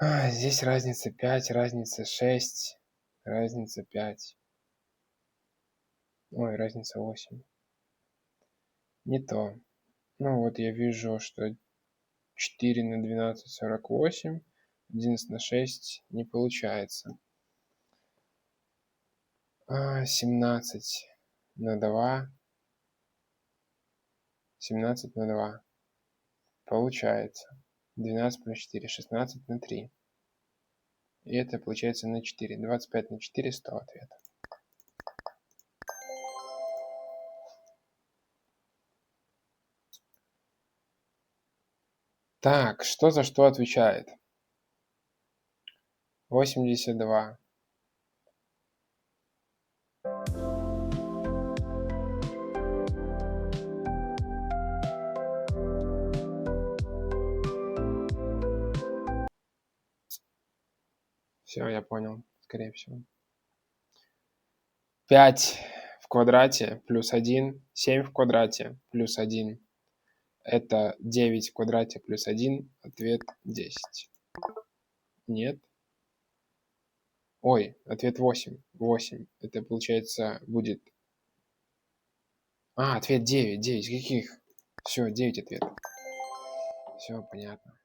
Здесь разница 5, разница 6, разница 5. Ой, разница 8. Не то. Ну вот я вижу, что 4 на 12 – 48, 11 на 6 не получается. 17 на 2. 17 на 2. Получается. 12 плюс 4, 16 на 3. И это получается на 4. 25 на 4, 100 ответ. Так, что за что отвечает? 82. Все, я понял, скорее всего. 5 в квадрате плюс 1, 7 в квадрате плюс 1. Это 9 в квадрате плюс 1. Ответ 10. Нет. Ой, ответ 8. 8. Это получается будет... ответ 9. 9. Каких? Все, 9 ответов. Все понятно.